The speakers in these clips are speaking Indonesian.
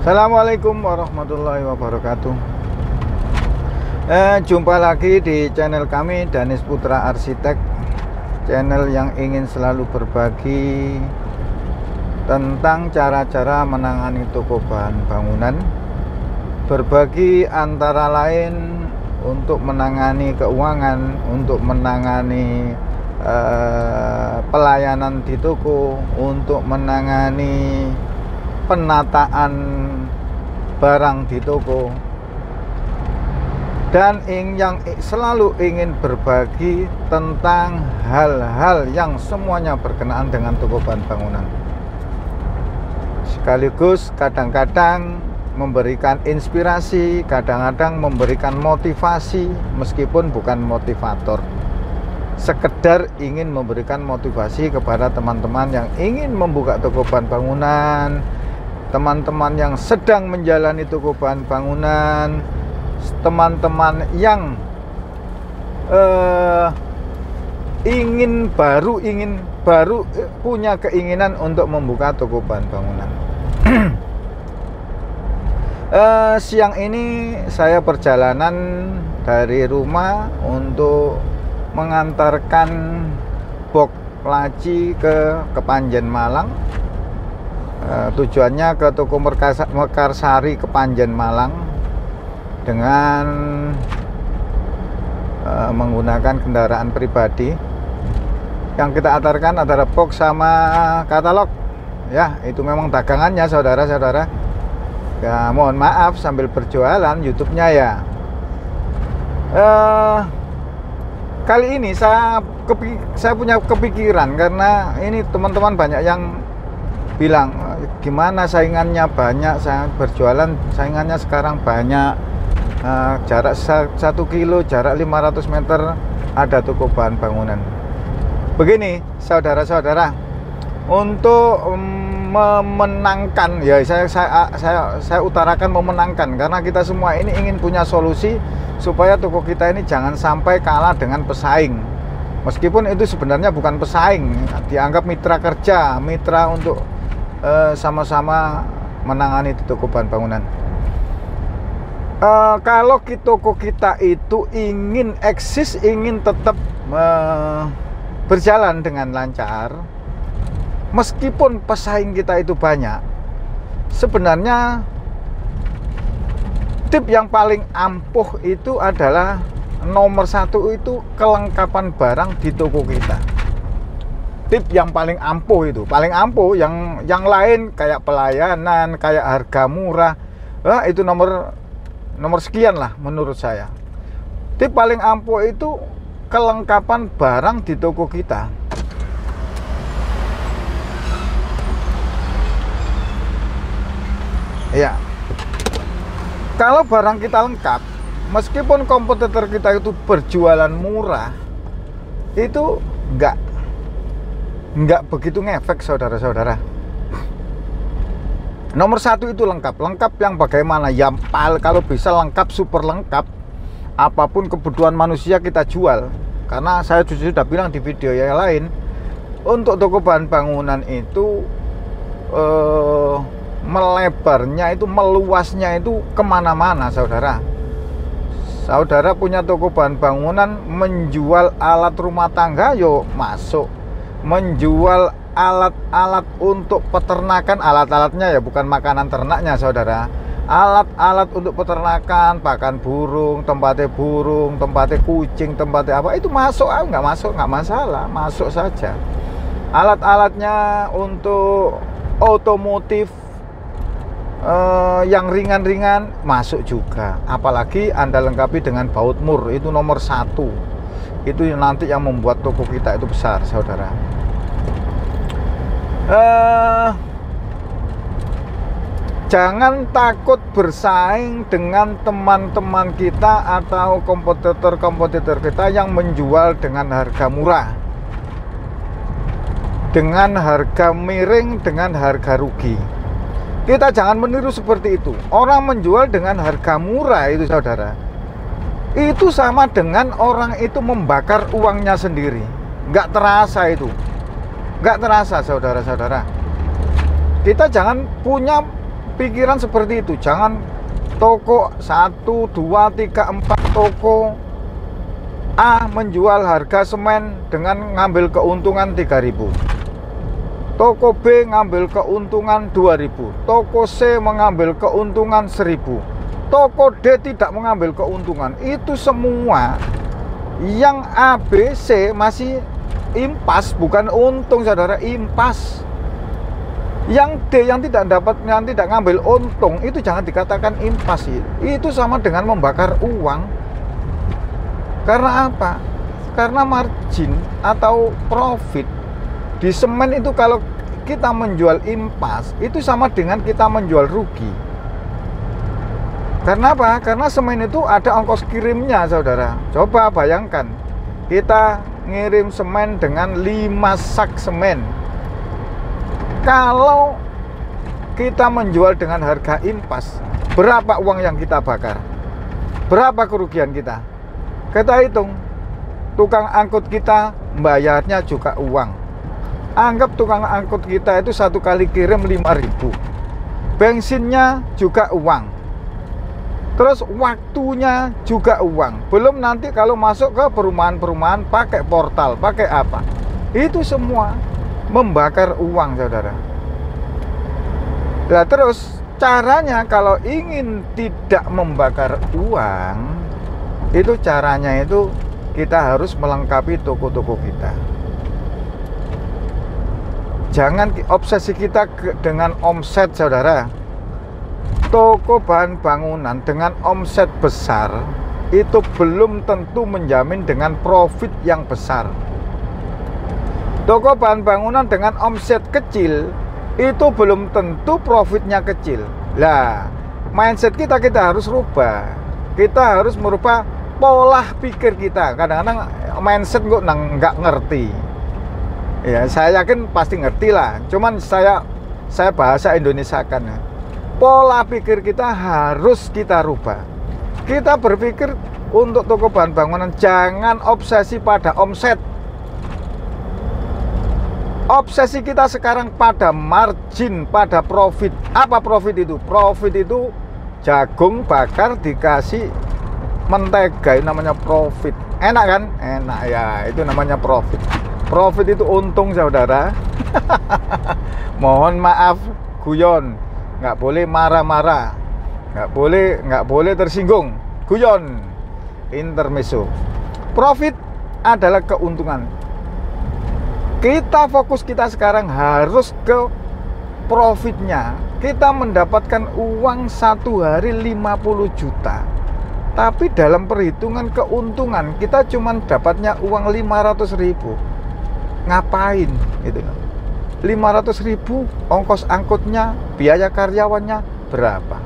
Assalamualaikum warahmatullahi wabarakatuh. Jumpa lagi di channel kami, Danis Putra Arsitek, channel yang ingin selalu berbagi tentang cara-cara menangani toko bahan bangunan, berbagi antara lain untuk menangani keuangan, untuk menangani pelayanan di toko, untuk menangani penataan barang di toko, dan yang selalu ingin berbagi tentang hal-hal yang semuanya berkenaan dengan toko bahan bangunan, sekaligus kadang-kadang memberikan inspirasi, kadang-kadang memberikan motivasi, meskipun bukan motivator, sekedar ingin memberikan motivasi kepada teman-teman yang ingin membuka toko bahan bangunan, teman-teman yang sedang menjalani toko bahan bangunan, teman-teman yang ingin baru punya keinginan untuk membuka toko bahan bangunan. Siang ini saya perjalanan dari rumah untuk mengantarkan box laci ke Kepanjen Malang. Tujuannya ke toko Mekarsari Kepanjen Malang dengan menggunakan kendaraan pribadi. Yang kita antarkan adalah box sama katalog. Ya, itu memang dagangannya saudara-saudara. Ya, mohon maaf sambil berjualan YouTube-nya ya. Kali ini saya punya kepikiran, karena ini teman-teman banyak yang bilang, gimana saingannya banyak, saya berjualan saingannya sekarang banyak, jarak 1 kilo, jarak 500 meter ada toko bahan bangunan. Begini saudara-saudara, untuk memenangkan, ya saya utarakan memenangkan, karena kita semua ini ingin punya solusi supaya toko kita ini jangan sampai kalah dengan pesaing. Meskipun itu sebenarnya bukan pesaing, dianggap mitra kerja, mitra untuk sama-sama menangani di toko bahan bangunan. Kalau toko kita itu ingin eksis, ingin tetap berjalan dengan lancar, meskipun pesaing kita itu banyak, sebenarnya tip yang paling ampuh itu adalah nomor 1 itu kelengkapan barang di toko kita. Tip yang paling ampuh itu, yang lain kayak pelayanan, kayak harga murah, itu nomor sekian lah menurut saya. Tip paling ampuh itu kelengkapan barang di toko kita. Ya, kalau barang kita lengkap, meskipun kompetitor kita itu berjualan murah, itu nggak begitu ngefek saudara-saudara. Nomor 1 itu lengkap yang bagaimana ya, kalau bisa lengkap, super lengkap, apapun kebutuhan manusia kita jual. Karena saya sudah bilang di video yang lain, untuk toko bahan bangunan itu melebarnya itu, meluasnya itu kemana-mana saudara. Saudara punya toko bahan bangunan, menjual alat rumah tangga, yo masuk. Menjual alat-alat untuk peternakan, alat-alatnya ya, bukan makanan ternaknya saudara. Alat-alat untuk peternakan, pakan burung, tempatnya kucing, tempatnya apa, itu masuk, nggak masalah, masuk saja. Alat-alatnya untuk otomotif, yang ringan-ringan masuk juga. Apalagi Anda lengkapi dengan baut mur, itu nomor 1. Itu nanti yang membuat toko kita itu besar saudara. Jangan takut bersaing dengan teman-teman kita atau kompetitor kita yang menjual dengan harga murah, dengan harga miring, dengan harga rugi. Kita jangan meniru seperti itu. Orang menjual dengan harga murah itu saudara, itu sama dengan orang itu membakar uangnya sendiri. Nggak terasa itu, nggak terasa saudara-saudara. Kita jangan punya pikiran seperti itu. Jangan toko 1, 2, 3, 4 toko A menjual harga semen dengan ngambil keuntungan 3.000. Toko B ngambil keuntungan 2.000. Toko C mengambil keuntungan 1.000. Toko D tidak mengambil keuntungan. Itu semua yang A, B, C masih impas, bukan untung saudara, impas. Yang D yang tidak ngambil untung itu jangan dikatakan impas. Itu sama dengan membakar uang. Karena apa? Karena margin atau profit di semen itu kalau kita menjual impas itu sama dengan kita menjual rugi. Karena apa? Karena semen itu ada ongkos kirimnya saudara. Coba bayangkan, kita ngirim semen dengan 5 sak semen. Kalau kita menjual dengan harga impas, berapa uang yang kita bakar? Berapa kerugian kita? Kita hitung, tukang angkut kita bayarnya juga uang. Anggap tukang angkut kita itu satu kali kirim 5.000. Bensinnya juga uang. Terus waktunya juga uang. Belum nanti kalau masuk ke perumahan-perumahan pakai portal, pakai apa. Itu semua membakar uang saudara. Nah terus caranya kalau ingin tidak membakar uang, itu caranya itu kita harus melengkapi toko-toko kita. Jangan obsesi kita dengan omset saudara. Toko bahan bangunan dengan omset besar itu belum tentu menjamin dengan profit yang besar. Toko bahan bangunan dengan omset kecil itu belum tentu profitnya kecil. Lah, mindset kita harus rubah. Kita harus merubah pola pikir kita. Kadang-kadang mindset kok nggak ngerti. Ya, saya yakin pasti ngerti lah. Cuman saya bahasa Indonesia kan. Pola pikir kita harus kita rubah. Kita berpikir untuk toko bahan bangunan jangan obsesi pada omset. Obsesi kita sekarang pada margin, pada profit. Apa profit itu? Profit itu jagung bakar dikasih mentega, itu namanya profit. Enak kan? Enak ya, itu namanya profit. Profit itu untung saudara. Mohon maaf guyon, nggak boleh marah-marah, nggak boleh tersinggung, guyon, intermezzo. Profit adalah keuntungan. Kita fokus kita sekarang harus ke profitnya. Kita mendapatkan uang satu hari 50 juta. Tapi dalam perhitungan keuntungan kita cuma dapatnya uang 500.000. Ngapain gitu? 500.000 ongkos angkutnya, biaya karyawannya berapa?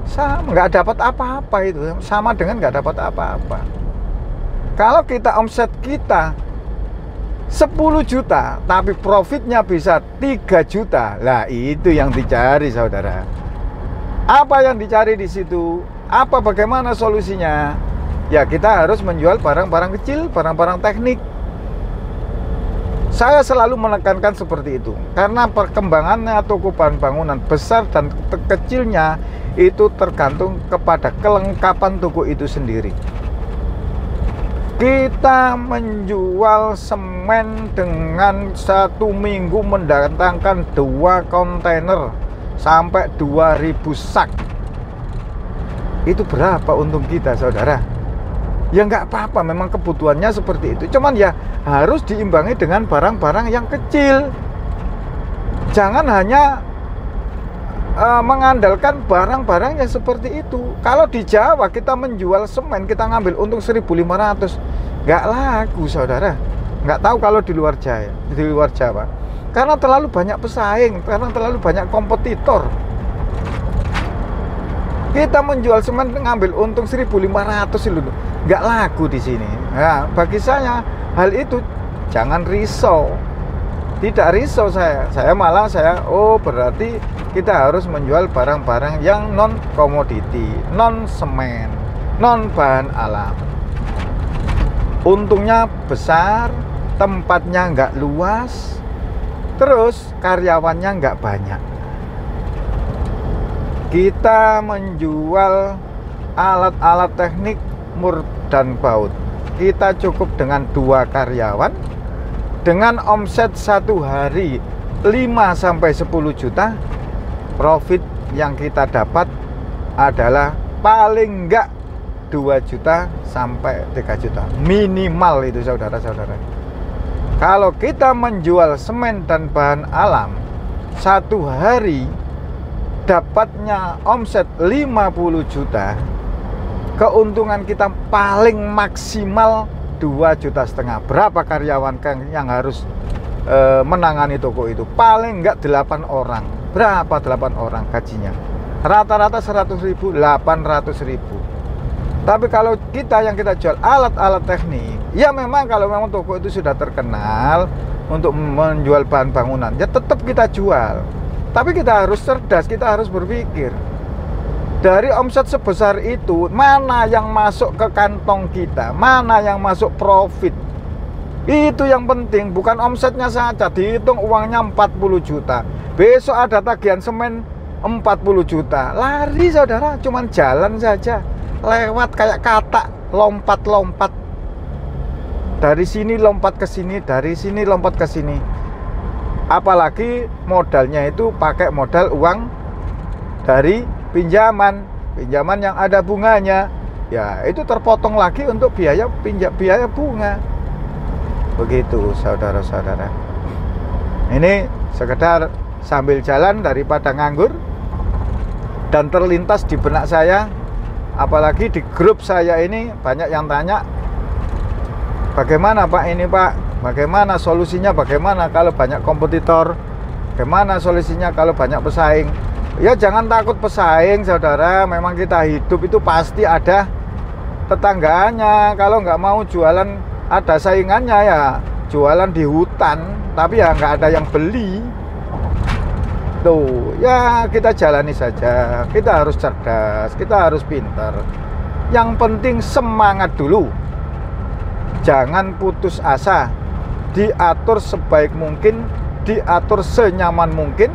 Sama, nggak dapat apa-apa itu. Sama dengan nggak dapat apa-apa. Kalau kita omset kita 10 juta, tapi profitnya bisa 3 juta. Lah itu yang dicari saudara. Apa yang dicari di situ? Apa bagaimana solusinya? Ya kita harus menjual barang-barang kecil, barang-barang teknik. Saya selalu menekankan seperti itu. Karena perkembangannya toko bahan bangunan besar dan kecilnya itu tergantung kepada kelengkapan toko itu sendiri. Kita menjual semen dengan 1 minggu mendatangkan 2 kontainer sampai 2.000 sak. Itu berapa untung kita saudara? Ya nggak apa-apa, memang kebutuhannya seperti itu. Cuman ya harus diimbangi dengan barang-barang yang kecil. Jangan hanya mengandalkan barang-barang yang seperti itu. Kalau di Jawa kita menjual semen, kita ngambil untung 1.500, nggak laku saudara. Nggak tahu kalau di luar Jawa, karena terlalu banyak pesaing, karena terlalu banyak kompetitor. Kita menjual semen ngambil untung 1.500 itu nggak laku di sini. Nah, bagi saya hal itu jangan risau. Tidak risau saya malah oh berarti kita harus menjual barang-barang yang non komoditi, non semen, non bahan alam. Untungnya besar, tempatnya nggak luas, terus karyawannya nggak banyak. kita menjual alat-alat teknik mur dan baut. Kita cukup dengan 2 karyawan dengan omset satu hari 5-10 juta. Profit yang kita dapat adalah paling enggak 2 juta sampai 3 juta minimal itu, saudara-saudara. Kalau kita menjual semen dan bahan alam satu hari dapatnya omset 50 juta, keuntungan kita paling maksimal 2,5 juta. Berapa karyawan yang harus menangani toko itu? Paling enggak 8 orang. Berapa 8 orang gajinya? Rata-rata 100.000, 800.000. Tapi kalau yang kita jual alat-alat teknik, ya memang kalau memang toko itu sudah terkenal untuk menjual bahan bangunan, ya tetap kita jual. Tapi kita harus cerdas, kita harus berpikir. Dari omset sebesar itu, mana yang masuk ke kantong kita, mana yang masuk profit. Itu yang penting, bukan omsetnya saja. Dihitung uangnya 40 juta. Besok ada tagihan semen 40 juta. Lari, saudara, cuman jalan saja. Lewat kayak katak, lompat-lompat. Dari sini lompat ke sini, dari sini lompat ke sini. Apalagi modalnya itu pakai modal uang dari pinjaman yang ada bunganya. Ya, itu terpotong lagi untuk biaya bunga. Begitu, saudara-saudara. Ini sekedar sambil jalan daripada nganggur. Dan terlintas di benak saya, apalagi di grup saya ini banyak yang tanya, bagaimana Pak ini Pak? Bagaimana solusinya? Bagaimana kalau banyak kompetitor? Bagaimana solusinya kalau banyak pesaing? Ya jangan takut pesaing, saudara. Memang kita hidup itu pasti ada tetanggaannya. Kalau nggak mau jualan ada saingannya, ya jualan di hutan, tapi ya nggak ada yang beli. Tuh, ya kita jalani saja. Kita harus cerdas, kita harus pintar. Yang penting semangat dulu. Jangan putus asa. Diatur sebaik mungkin, diatur senyaman mungkin.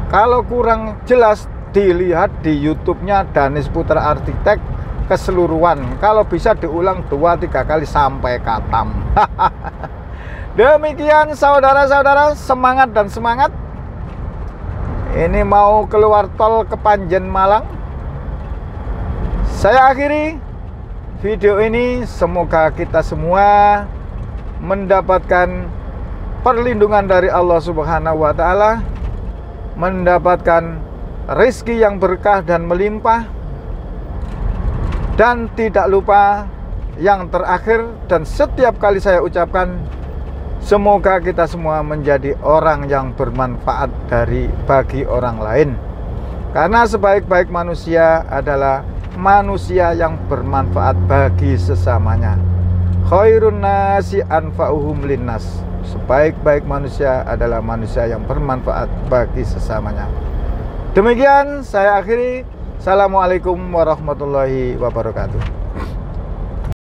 Kalau kurang jelas, dilihat di YouTube-nya Danis Putra Arsitek keseluruhan. Kalau bisa diulang 2-3 kali sampai katam. Demikian saudara-saudara, semangat dan semangat. Ini mau keluar tol ke Panjen Malang. Saya akhiri video ini. Semoga kita semua mendapatkan perlindungan dari Allah Subhanahu wa Ta'ala, mendapatkan rezeki yang berkah dan melimpah. Dan tidak lupa yang terakhir dan setiap kali saya ucapkan, semoga kita semua menjadi orang yang bermanfaat bagi orang lain. Karena sebaik-baik manusia adalah manusia yang bermanfaat bagi sesamanya. Khairun nasi anfa'uhum linnas. Sebaik-baik manusia adalah manusia yang bermanfaat bagi sesamanya. Demikian saya akhiri. Assalamualaikum warahmatullahi wabarakatuh.